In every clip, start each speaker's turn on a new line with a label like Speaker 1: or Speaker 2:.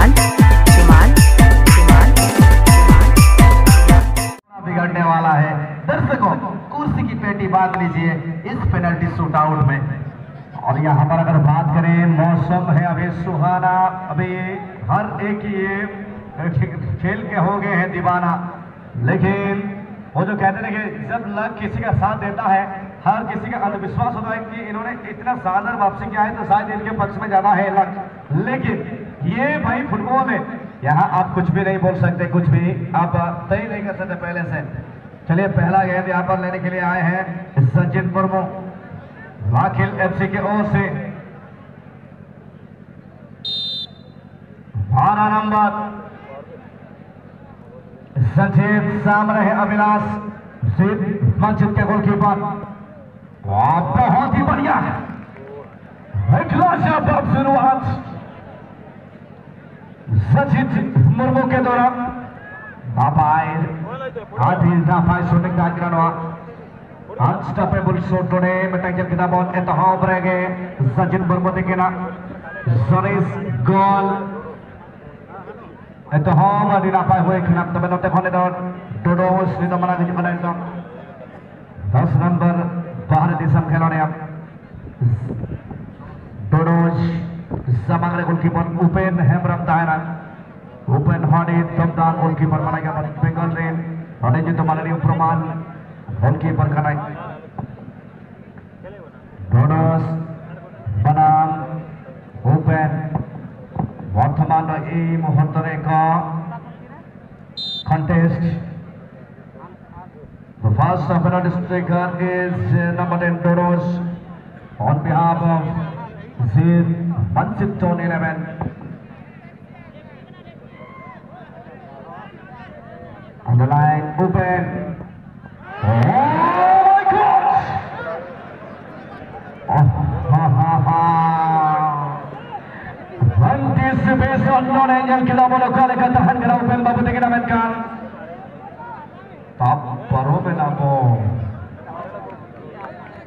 Speaker 1: शिमान शिमान शिमान
Speaker 2: बिगड़ने वाला है। दर्शकों कुर्सी की पेटी बांध लीजिए इस पेनल्टी शूट आउट में। और यहाँ पर अगर बात करें मौसम है अभी सुहाना, अभी हर एक ये खेल के हो गए हैं दीवाना, लेकिन वो जो कहते हैं कि जब लक किसी का साथ देता है हर किसी का अंधविश्वास होता है कि इन्होंने इतना शानदार वापसी किया है तो शायद इनके पक्ष में ज्यादा है लक, लेकिन ये भाई फुटबॉल है, यहाँ आप कुछ भी नहीं बोल सकते, कुछ भी आप तय नहीं कर सकते पहले से। चलिए पहला गेंद यहाँ पर लेने के लिए आए हैं सचिन मुर्मू वाकिल एफसी की ओर से। 12 नंबर सचिन, सामने है अविनाश मस्जिद के गोलकीपर। बहुत ही बढ़िया शुरुआत सचिन मुर्मू के द्वारा unstoppable shot today matangkan kita ball etahau berage Sachin Murmu dikena Zoris goal etahau dinapai hue khenap tabe note khone dot Dodos nito mana hiji khone dot 10 number bahar disam khelone Dodos samangre goalkeeper Upen Hemram tahena Upen hone tomdan goalkeeper mana ga Bengal Rain hone juto malani Proman goalkeeper kanai Dodos banam Upen বর্তমান এই মুহূর্তের এক contest. The first penalty striker is number 10 Dodos on behalf of Zid Manchitton 11. On the line Upen. Anticipation yang kita melakukan katahan kena Upen babu kita mainkan top baru menabo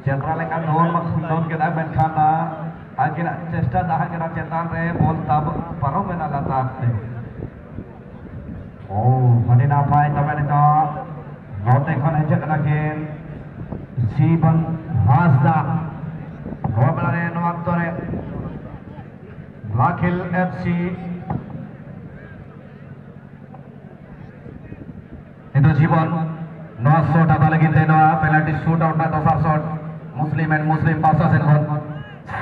Speaker 2: general yang non kita mainkan na akhirnya cesta tahan kita cetan re bol tab baru menalatar oh mana napai taman itu note kan aja kena game Siban Mazda dua belane noaktore Wakil FC itu Jibon Noah shot apa lagi Noah penalty shoot out na dosar shot Muslim and Muslim pasas and gon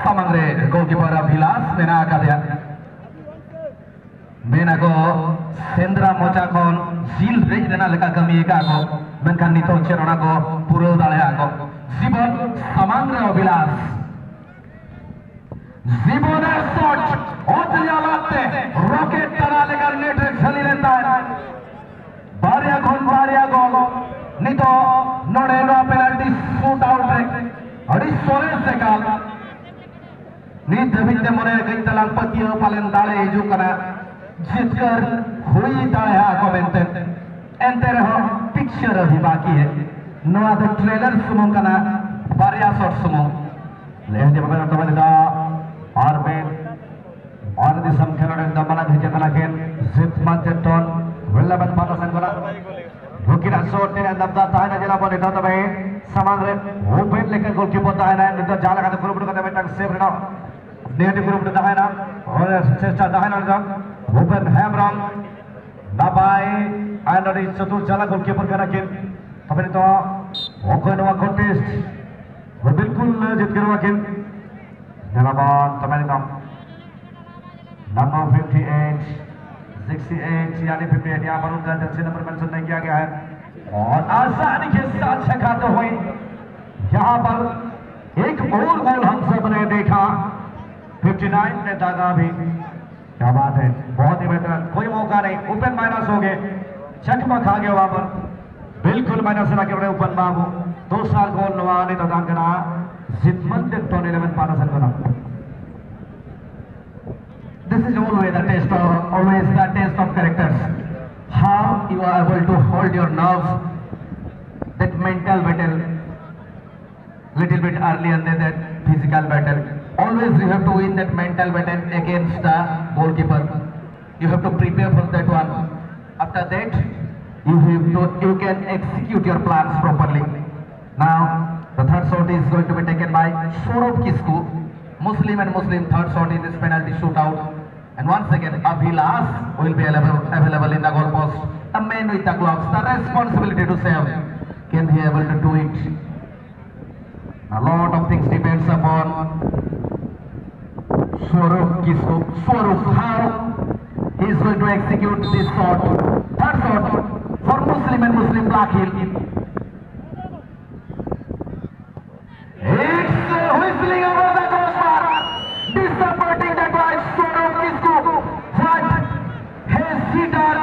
Speaker 2: samangre goalkeeper Vilas mena akadia mena ko Sendra mocha kon zil rej dena leka kami eka ko menkan nito cherona ko puro dale ko Jibon samangre Vilas জীবনের shot অতিয়া লাগতে rocket তারা lacquer নেটে খেলি लेता है बारिया गोल नितो नोडे no penalty shoot out रे अड़ी सोरे से काल नी दबिते मने गइतलां पतियो पालन दाले हिजु कना जितकर हुई दाले हा कमेंटेन एंते रहो पिक्चर अभी बाकी है नो द ट्रेलर सुमो कना बारिया शॉट सुमो ले जे बगल तो बदा और में और दिसम खेलोड़े दमना भेजे कलाकेन जितमान जेटन वेलाबन पातासन गोला बुकिना शॉट ने नब्दा ताहना जला बने तो तबे समग्र ओपन लेकर गोलकीपर ताहना नितो जाला का ग्रुप का तबे टक सेव ना नेट ग्रुप ताहना और चेष्टा ताहना जब ओपन हैमरम दबाए आनरी चतुर जाला गोलकीपर का रखेन तबे तो ओको नवा कॉन्टेस्ट बिल्कुल जीत कर वाकिन Nalaban teman-teman number 58 68 यानी 58 यहाँ पर उनका जर्सी नंबर मेंशन नहीं किया गया है और आसानी के साथ छकाते हुए यहाँ पर एक और गोल हम सब ने देखा 59 ने दागा भी क्या बात है बहुत ही बेहतर कोई मौका नहीं ओपन माइनस हो गए चकमा खा गया वहां पर बिल्कुल माइनस लगे बड़े ओपन बाबू दूसरा गोल नवानी तो दान करना Manchitton 11 Panasan Gona. This is always the test of characters. How you are able to hold your nerves, that mental battle, little bit earlier than that physical battle. Always you have to win that mental battle against the goalkeeper. You have to prepare for that one. After that, you can execute your plans properly. Now, the third shot is going to be taken by Saurav Kisku. Muslim and Muslim third shot in this penalty shootout. And once again, Abhilash will be available in the goal post. The man with the gloves, the responsibility to save. Can he able to do it? A lot of things depends upon Saurav Kisku. Saurav, how he is going to execute this shot. Third shot for Muslim and Muslim Black Hill. It's whistling over the crossbar. Disappointing that by Saurav Kisku. What has he done?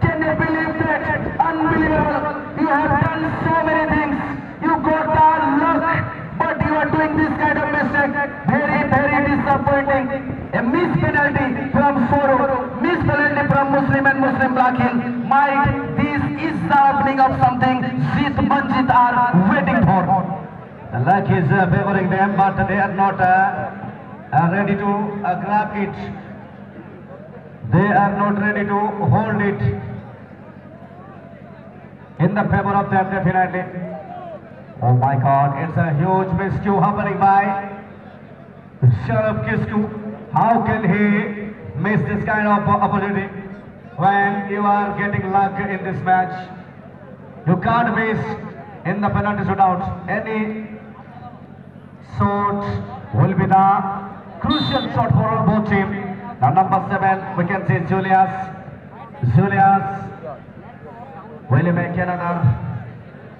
Speaker 2: Can you believe that? Unbelievable. You have done so many things. You got the luck, but you are doing this kind of mistake. Very, very disappointing. A missed penalty from Saurav. Missed penalty from Muslim and Muslim Black Hill. Mike, this is the opening of something Zit Manjit are waiting for.
Speaker 3: The luck is favoring them, but they are not ready to grab it. They are not ready to hold it in the favor of them, definitely. Oh my God, it's a huge miscue happening by Saurav Kisku. How can he miss this kind of opportunity when you are getting luck in this match? You can't miss in the penalty shootout. Any shot will be the crucial shot for both teams. Now number 7, we can see Julius. Will he make another?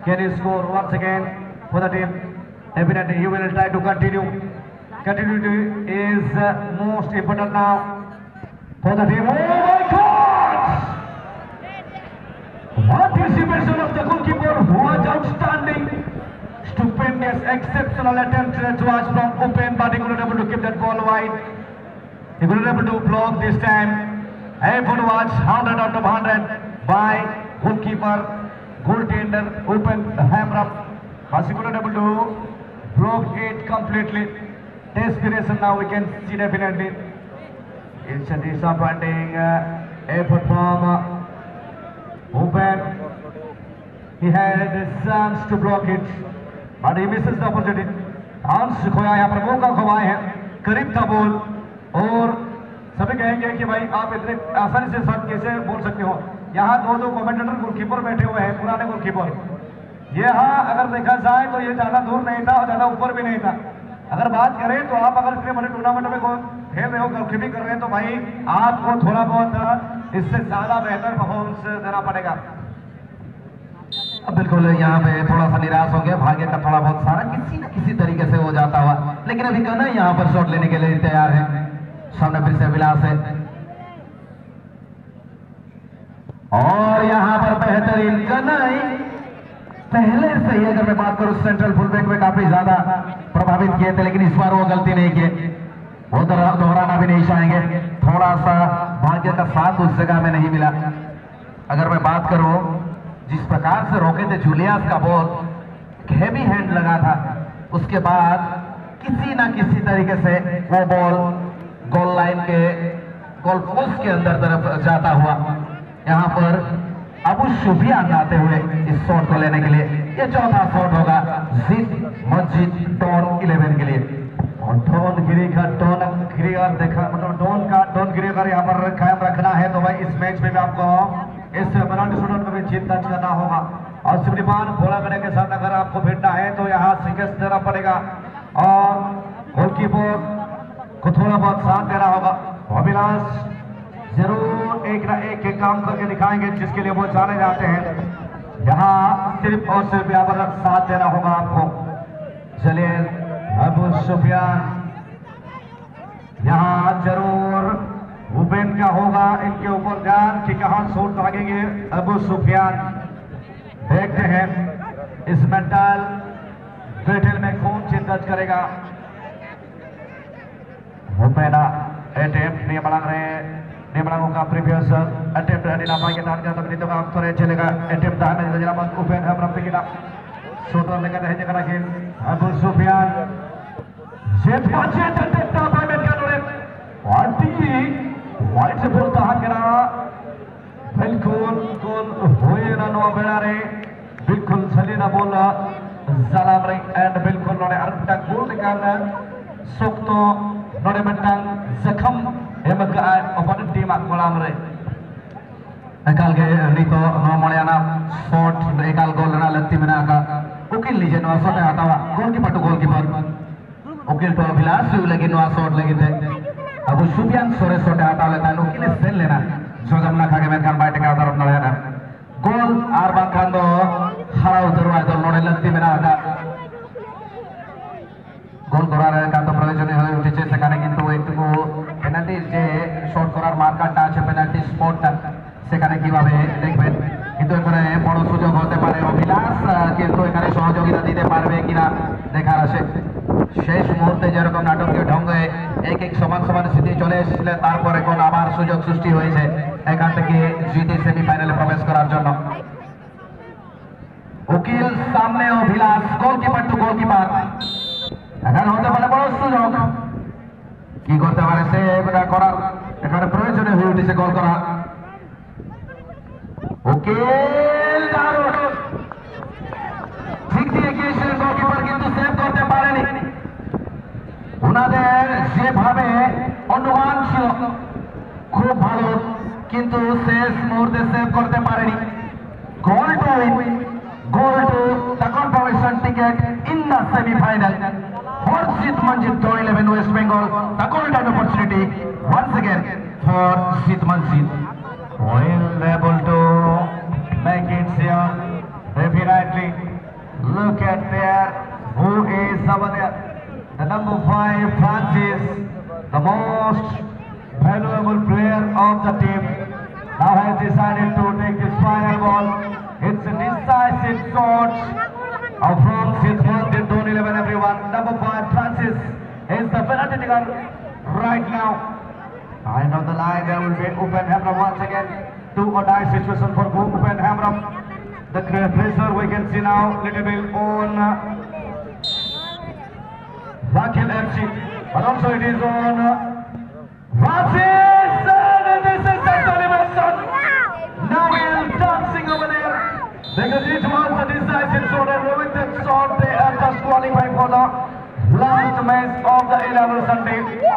Speaker 3: Can he score once again for the team? Definitely he will try to continue. Continuity is most important now for the team. Oh my God! Participation of the goalkeeper who was outstanding. Stupendous, exceptional attempt was from Upen, but he couldn't able to keep that ball wide. He couldn't able to block this time. Effort was 100 out of 100 by goalkeeper, goaltender Upen Hamram. But he couldn't able to block it completely. Desperation now we can see definitely. It's a disappointing effort from Upen. He had a chance to block it, but he misses the opportunity. Chance खोया, यहाँ पर मौका खवाए हैं, करीब था ball, और सभी कहेंगे कि भाई आप इतने आसानी से शॉट कैसे बोल सकते हो। यहाँ दो कमेंटेटर गोलकीपर बैठे हुए हैं, पुराने गोलकीपर। यहाँ अगर देखा जाए तो ये ज़्यादा दूर नहीं था और ज़्यादा ऊपर भी नहीं था। अगर बात करें तो आप अगर इतने बड़े टूर्नामेंट में खेल रहे हो, गोलकीपिंग कर रहे हैं, तो भाई आपको थोड़ा बहुत इससे ज़्यादा बेहतर परफॉर्मेंस देना पड़ेगा।
Speaker 2: बिल्कुल यहाँ पे थोड़ा सा निराश हो गया, भाग्य का थोड़ा बहुत सारा किसी न किसी तरीके से हो जाता हुआ, लेकिन अभी कहना यहाँ पर शॉट लेने के लिए तैयार है। सामने फिर से विलास है और यहाँ पर बेहतरीन कनाई। पहले से ही अगर मैं बात करूं सेंट्रल फुलबैक में काफी ज्यादा प्रभावित किए थे, लेकिन इस बार वो गलती नहीं किए, वो दोहराना भी नहीं चाहेंगे। थोड़ा सा भाग्य का साथ उस जगह में नहीं मिला। अगर मैं बात करूं जिस प्रकार से रोके थे जूलियस का बॉल, हैवी हैंड लगा था, उसके बाद किसी ना किसी तरीके से वो बॉल गोल लाइन के गोल पोस्ट के अंदर तरफ जाता हुआ यहाँ पर अबू सुफियान आते हुए इस शॉट को लेने के लिए। ये चौथा शॉट होगा जित मस्जिद डॉन 11 के लिए।
Speaker 3: और डॉन गिरी का देखा, मतलब डॉन गिरी अगर यहाँ पर कायम रखना है तो भाई इस मैच में भी आपको इस पेनल्टी शूटआउट में भी जीत दर्ज करना होगा। और सिमरिमान भोला करने के साथ अगर आपको भिड़ना है तो यहाँ शिकस्त देना पड़ेगा और गोलकीपर को थोड़ा बहुत साथ देना होगा। अभिलाष जरूर एक ना एक काम करके दिखाएंगे जिसके लिए वो जाने जाते हैं। यहाँ सिर्फ और सिर्फ यहाँ पर साथ देना होगा आपको। चलिए अबू सुफियान यहाँ जरूर उबेन का होगा, इनके ऊपर ध्यान कि कहां शॉट भागेंगे अबू सुफियान। देखते हैं इस मेंटल बैटल में कौन चीज दर्ज करेगा। उबेना अटेम्प्ट नियमों का प्रीवियस अटेम्प्ट अनिला पाएंगे तान का तब तो काम करे चलेगा। अटेम्प्ट दान में जनाब उबेन हम रब की ना शॉट लेकर है जगह खेल अबू सुफियान जेट पांचे अटेम्प्ट बाय मेन का वाइट से बोलता है goal हुए ना नो बेड़ारे बिल्कुल चलीना बोला जालामरे एंड बिल्कुल नोड़े अर्पटा गोल निकालना सोक्तो नोड़े mentang जखम एमका ओपन टीम आकलामरे
Speaker 2: ekal ge nito no moleana shot ekal gol na latti mena ka ukil nije no shot atawa goalkeeper to goalkeeper ukil to Abhilash lagi no shot lagi te abu Sufyan sore shot atale ta ukil sel lena jogam na khage men kan baite ka darab na lena gol ar bangkhan do harau terwa dol node latti mena ka gol korar ekanto proyojone hoye utheche sekhane kintu ekটু penalty je shot korar markerটা আছে penalty spotটা সেখানে কিভাবে দেখবেন কিন্তু এখানে বড় সুযোগ হতে পারে অভিলাষ কিন্তু এখানে সহযোগিতা দিতে পারবে কিনা দেখার আছে শেষ মুহূর্তে যেরকম নাটকীয় ঢঙ্গে এক এক সমান সমান স্থিতি চলে এসেছিল তারপর এখন আবার সুযোগ সৃষ্টি হয়েছে এখান থেকে জিতে সেমিফাইনালে প্রবেশ করার জন্য উকিল সামনে অভিলাষ গোলকিপার টু গোলকিপার এখানে হতে পারে বড় সুযোগ কি করতে পারে সে এটা করার এখানে প্রয়োজনে হয়ে উঠেছে গোল করা উকিল দারুণ ঠিক দিয়ে গিয়েছিলেন গোলকিপার কিন্তু সেভ করতে পারেনি ওনাদের যেভাবে অনুমান ছিল খুব ভালো কিন্তু শেষ মুহূর্তে সেভ করতে পারেনি গোল two the confirmation ticket in the semi-final for Jeet Manjit to 11 West Bengal the golden opportunity once again for Jeet Manjit
Speaker 3: well able to make it here definitely look at there who is over there the number 5 Francis the most valuable player of the team now has decided to take this final ball it's a decisive shot from Jeet Manjit to 11 everyone number 5 Francis is the penalty taker right now and on the line there will be Upen Hemram once again do or die situation for Upen Hemram the pressure we can see now little bit on Vakil FC but also it is on Francis